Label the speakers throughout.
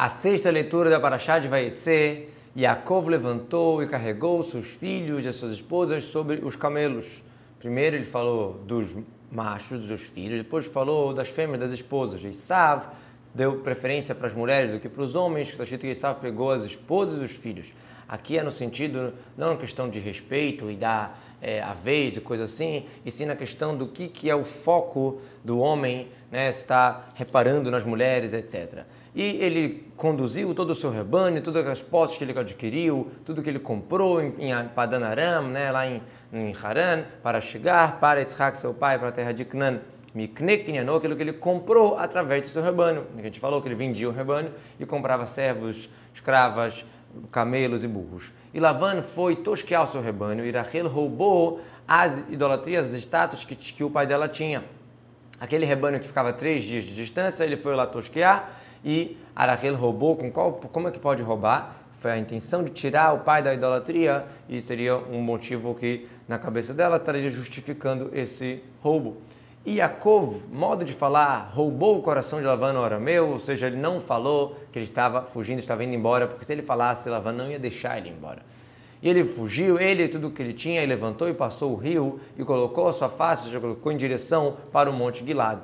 Speaker 1: A sexta leitura da Parashá de Vayetze, Yaakov levantou e carregou seus filhos e as suas esposas sobre os camelos. Primeiro ele falou dos machos, dos seus filhos, depois falou das fêmeas, das esposas. Esav deu preferência para as mulheres do que para os homens, está escrito que Esav pegou as esposas e os filhos. Aqui é no sentido, não na questão de respeito e dar a vez e coisa assim, e sim na questão do que é o foco do homem, né, está reparando nas mulheres, etc. E ele conduziu todo o seu rebanho, todas as posses que ele adquiriu, tudo que ele comprou em Padan Aram, né, lá em Haran, para chegar para Yitzhak, seu pai, para a terra de Canaã. Aquilo que ele comprou através do seu rebanho. A gente falou que ele vendia o rebanho e comprava servos, escravas, camelos e burros. E Lavan foi tosquear o seu rebanho e Rachel roubou as idolatrias, as estátuas que o pai dela tinha. Aquele rebanho que ficava 3 dias de distância, ele foi lá tosquear e Rachel roubou. Como é que pode roubar? Foi a intenção de tirar o pai da idolatria e seria um motivo que na cabeça dela estaria justificando esse roubo. E Yaakov, modo de falar, roubou o coração de Lavan no arameu, ou seja, ele não falou que ele estava fugindo, estava indo embora, porque se ele falasse, Lavan não ia deixar ele ir embora. E ele fugiu, ele e tudo que ele tinha, e levantou e passou o rio e colocou a sua face, já colocou em direção para o monte Gilad.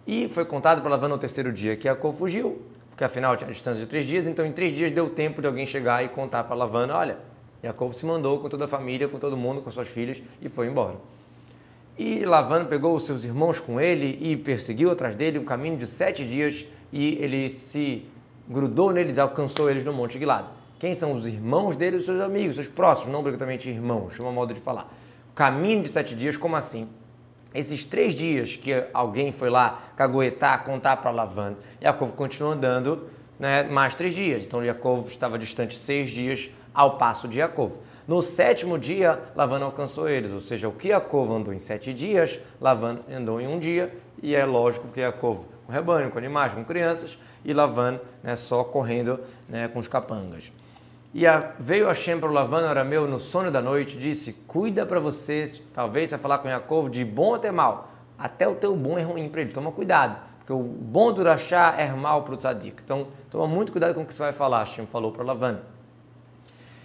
Speaker 1: E foi contado para Lavan no terceiro dia que Yaakov fugiu, porque afinal tinha a distância de 3 dias, então em 3 dias deu tempo de alguém chegar e contar para Lavan, olha, Yaakov se mandou com toda a família, com todo mundo, com suas filhas e foi embora. E Lavan pegou os seus irmãos com ele e perseguiu atrás dele um caminho de 7 dias e ele se grudou neles, alcançou eles no Monte Gilad. Quem são os irmãos dele? Os seus amigos, seus próximos, não obrigatoriamente irmãos, chama modo de falar. Caminho de 7 dias, como assim? Esses 3 dias que alguém foi lá caguetar, contar para Lavan, Yaakov continuou andando, né, mais 3 dias. Então Yaakov estava distante 6 dias ao passo de Yaakov. No 7º dia, Lavan alcançou eles, ou seja, o que Yaakov andou em 7 dias, Lavan andou em 1 dia, e é lógico que Yaakov com rebanho, com animais, com crianças, e Lavan, né, só correndo, né, com os capangas. E veio Hashem para o Lavan arameu no sono da noite, disse, cuida para você, talvez você vai falar com Yaakov de bom até mal, até o teu bom é ruim para ele, toma cuidado, porque o bom do Rashá é mal para o tzadik, então toma muito cuidado com o que você vai falar, Hashem falou para Lavan.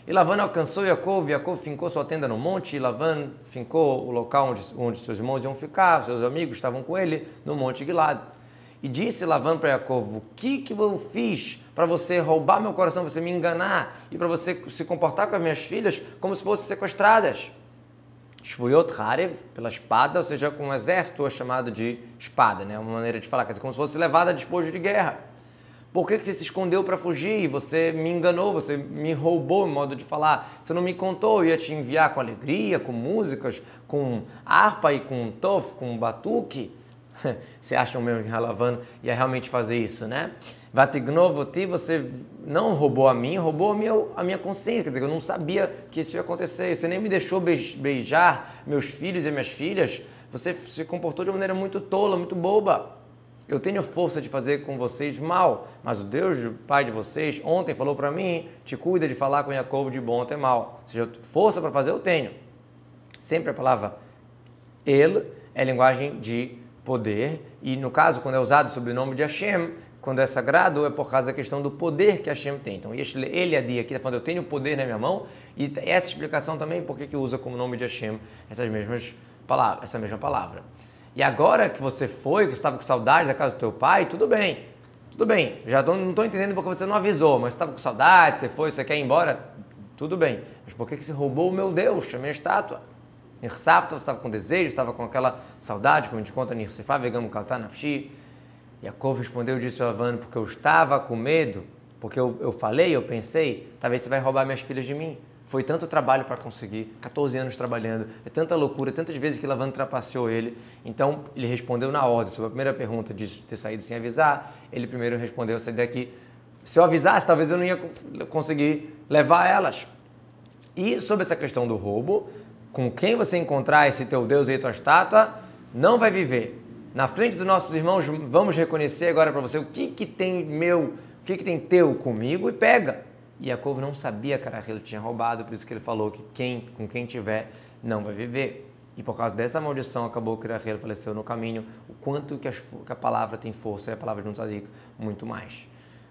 Speaker 1: E Lavan alcançou Yaakov fincou sua tenda no monte, e Lavan fincou o local onde seus irmãos iam ficar, seus amigos estavam com ele, no monte Gilad. E disse Lavan para Yaakov, o que eu fiz para você roubar meu coração, você me enganar, e para você se comportar com as minhas filhas como se fossem sequestradas? Shvuyot Harev, pela espada, ou seja, com um exército é chamado de espada, né? Uma maneira de falar, quer dizer, como se fosse levada a despojo de guerra. Por que você se escondeu para fugir? Você me enganou, você me roubou, em modo de falar. Você não me contou, eu ia te enviar com alegria, com músicas, com harpa e com tof, com batuque. Você acha mesmo que Lavan ia realmente fazer isso, né? Vatignovoti, você não roubou a mim, roubou a minha consciência. Quer dizer, eu não sabia que isso ia acontecer. Você nem me deixou beijar meus filhos e minhas filhas. Você se comportou de uma maneira muito tola, muito boba. Eu tenho força de fazer com vocês mal, mas o Deus, o Pai de vocês, ontem falou para mim, te cuida de falar com Yaakov de bom até mal. Ou seja, força para fazer eu tenho. Sempre a palavra El é linguagem de poder, e no caso, quando é usado o sobrenome de Hashem, quando é sagrado, é por causa da questão do poder que Hashem tem. Então, ele é dia aqui, está falando, eu tenho poder na minha mão, e essa explicação também, por que usa como nome de Hashem essa mesma palavra. E agora que você foi, que você estava com saudade da casa do teu pai, tudo bem, já não estou entendendo porque você não avisou, mas você estava com saudade, você foi, você quer ir embora, tudo bem. Mas por que você roubou o meu Deus, a minha estátua? Nirsafta, você estava com desejo, estava com aquela saudade, como a gente conta, Nirsefá, vegam kaltá nafshi. Yaakov respondeu e disse a Lavan, porque eu estava com medo, porque eu falei, eu pensei, talvez você vai roubar minhas filhas de mim. Foi tanto trabalho para conseguir, 14 anos trabalhando, é tanta loucura, tantas vezes que Lavan trapaceou ele. Então, ele respondeu na ordem. Sobre a primeira pergunta de ter saído sem avisar, ele primeiro respondeu, saí daqui. Se eu avisasse, talvez eu não ia conseguir levar elas. E sobre essa questão do roubo, com quem você encontrar esse teu Deus e tua estátua, não vai viver. Na frente dos nossos irmãos, vamos reconhecer agora para você o que tem teu comigo e pega. E Yaakov não sabia que Rachel tinha roubado, por isso que ele falou que com quem tiver não vai viver. E por causa dessa maldição acabou que Rachel faleceu no caminho. O quanto que a palavra tem força, e a palavra de um tzadik, muito mais.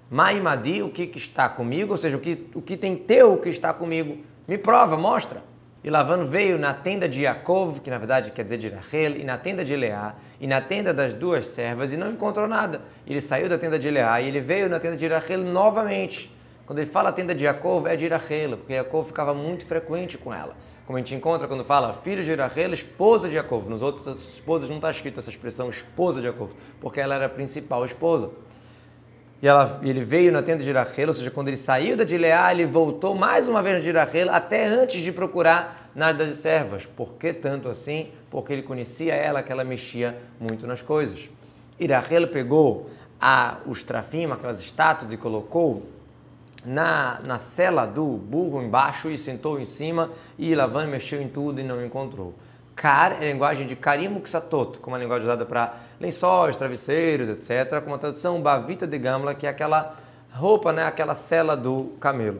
Speaker 1: Maimadi, o que está comigo, ou seja, o que tem teu que está comigo, me prova, mostra. E Lavan veio na tenda de Yaakov, que na verdade quer dizer de Rachel, e na tenda de Leá, e na tenda das duas servas, e não encontrou nada. Ele saiu da tenda de Leá e ele veio na tenda de Rachel novamente. Quando ele fala a tenda de Yaakov, é de Rachel, porque Yaakov ficava muito frequente com ela. Como a gente encontra quando fala filho de Rachel, esposa de Yaakov. Nos outros esposas não está escrito essa expressão esposa de Yaakov, porque ela era a principal esposa. E ele veio na tenda de Rachel, ou seja, quando ele saiu da de Leá, ele voltou mais uma vez na de Rachel, até antes de procurar nas das servas. Por que tanto assim? Porque ele conhecia ela, que ela mexia muito nas coisas. E Rachel pegou os trafim, aquelas estátuas, e colocou na cela do burro embaixo e sentou em cima, e Lavan mexeu em tudo e não encontrou. Kar é a linguagem de Karim Uksatot, como a linguagem usada para lençóis, travesseiros, etc., com a tradução Bavita de Gamla, que é aquela roupa, né, aquela cela do camelo.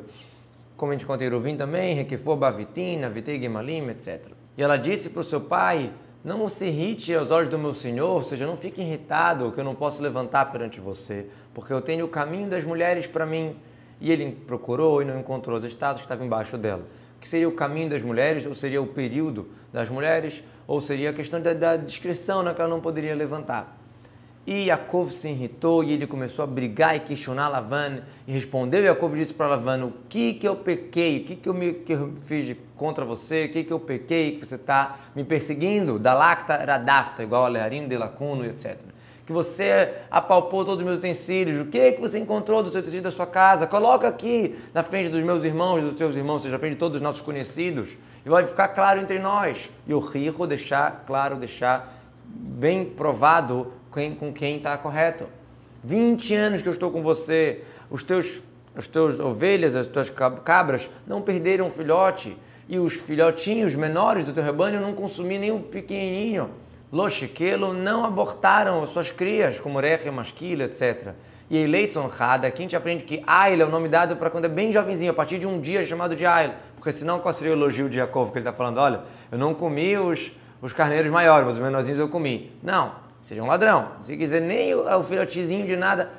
Speaker 1: Como a gente conta em Eruvim também, Requefo Bavitina, Vitei Gemalim, etc. E ela disse para o seu pai, não se irrite aos olhos do meu senhor, ou seja, não fique irritado que eu não posso levantar perante você, porque eu tenho o caminho das mulheres para mim. E ele procurou e não encontrou as estátuas que estavam embaixo dela. Que seria o caminho das mulheres, ou seria o período das mulheres, ou seria a questão da discrição, né, que ela não poderia levantar. E Yaakov se irritou e ele começou a brigar e questionar Lavan, e respondeu, Yaakov disse para Lavan, o que eu pequei, o que eu fiz contra você, o que eu pequei, que você está me perseguindo, Dalakta Radafta, igual a Leharim, Delacuno, etc. Que você apalpou todos os meus utensílios, o que você encontrou do seu utensílio da sua casa, coloca aqui na frente dos meus irmãos, dos seus irmãos, ou seja, na frente de todos os nossos conhecidos, e vai ficar claro entre nós. E o rico deixar claro, deixar bem provado com quem está correto. 20 anos que eu estou com você, os teus ovelhas, as tuas cabras não perderam um filhote, e os filhotinhos menores do teu rebanho não consumiram nem o pequenininho. Loshikelo não abortaram suas crias, como Rechem, Mashkila, etc. E Eileitzon Hada, aqui a gente aprende que Ail é o nome dado para quando é bem jovenzinho, a partir de um dia chamado de Ail. Porque senão qual seria o elogio de Yaakov, que ele está falando? Olha, eu não comi os carneiros maiores, mas os menorzinhos eu comi. Não, seria um ladrão. Se quiser, nem o filhotezinho de nada,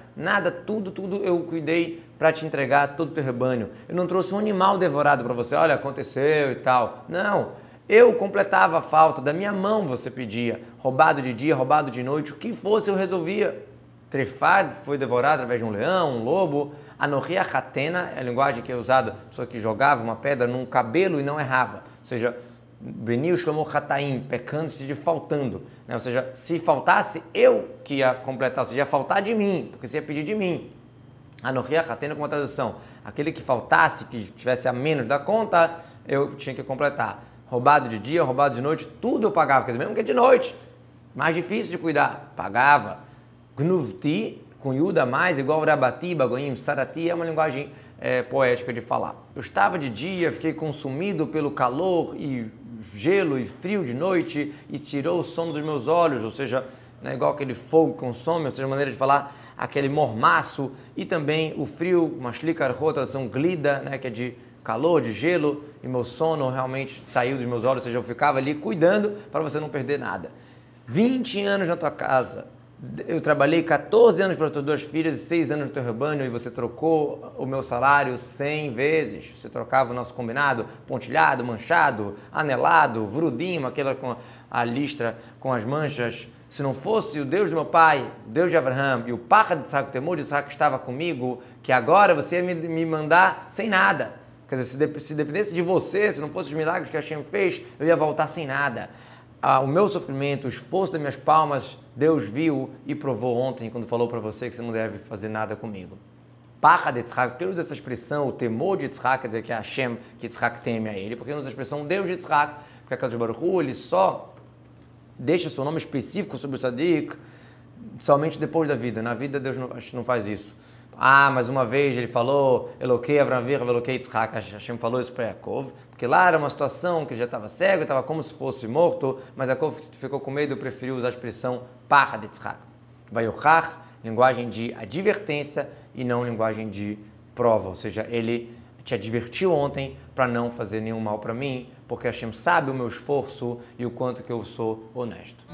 Speaker 1: tudo eu cuidei para te entregar todo o teu rebanho. Eu não trouxe um animal devorado para você, olha, aconteceu e tal. Não. Eu completava a falta, da minha mão você pedia, roubado de dia, roubado de noite, o que fosse eu resolvia. Trefad foi devorado através de um leão, um lobo. Anohia Hatena é a linguagem que é usada, a pessoa que jogava uma pedra num cabelo e não errava. Ou seja, Benil Shlomo Hataim, pecando de faltando. Né? Ou seja, se faltasse, eu que ia completar, ou seja, ia faltar de mim, porque você ia pedir de mim. Anohia Hatena com a tradução, aquele que faltasse, que tivesse a menos da conta, eu tinha que completar. Roubado de dia, roubado de noite, tudo eu pagava, quer dizer, mesmo que de noite, mais difícil de cuidar, pagava. Gnuvti, com Yuda mais, igual Rabati, Bagoim, Sarati, é uma linguagem poética de falar. Eu estava de dia, fiquei consumido pelo calor e gelo e frio de noite, e tirou o sono dos meus olhos, ou seja, né, igual aquele fogo que consome, ou seja, a maneira de falar, aquele mormaço, e também o frio, Mashlikar Ho, tradução glida, né, que é de calor, de gelo, e meu sono realmente saiu dos meus olhos, ou seja, eu ficava ali cuidando para você não perder nada. 20 anos na tua casa, eu trabalhei 14 anos para as tuas duas filhas e 6 anos no teu rebanho, e você trocou o meu salário 100 vezes. Você trocava o nosso combinado, pontilhado, manchado, anelado, vrudim, aquela com a listra com as manchas. Se não fosse o Deus do meu pai, o Deus de Abraham, e o Pacha de Isaac, o temor de Isaac que estava comigo, que agora você ia me mandar sem nada. Quer dizer, se dependesse de você, se não fosse os milagres que Hashem fez, eu ia voltar sem nada. O meu sofrimento, o esforço das minhas palmas, Deus viu e provou ontem, quando falou para você que você não deve fazer nada comigo. Pacha de Yitzhak, porque ele usa essa expressão, o temor de Yitzhak, quer dizer que é Hashem, que Yitzhak teme a ele, porque ele usa a expressão Deus de Yitzhak, porque a Kadosh Baruch Hu, ele só deixa seu nome específico sobre o Tzadik somente depois da vida. Na vida, Deus não faz isso. Mas uma vez ele falou, Eloquei Avraham, Eloquei Yitzhak, Hashem falou isso para Yaakov, porque lá era uma situação que ele já estava cego, estava como se fosse morto, mas Yaakov ficou com medo e preferiu usar a expressão Pacha de Yitzhak. Vayochach, linguagem de advertência e não linguagem de prova, ou seja, ele te advertiu ontem para não fazer nenhum mal para mim, porque Hashem sabe o meu esforço e o quanto que eu sou honesto.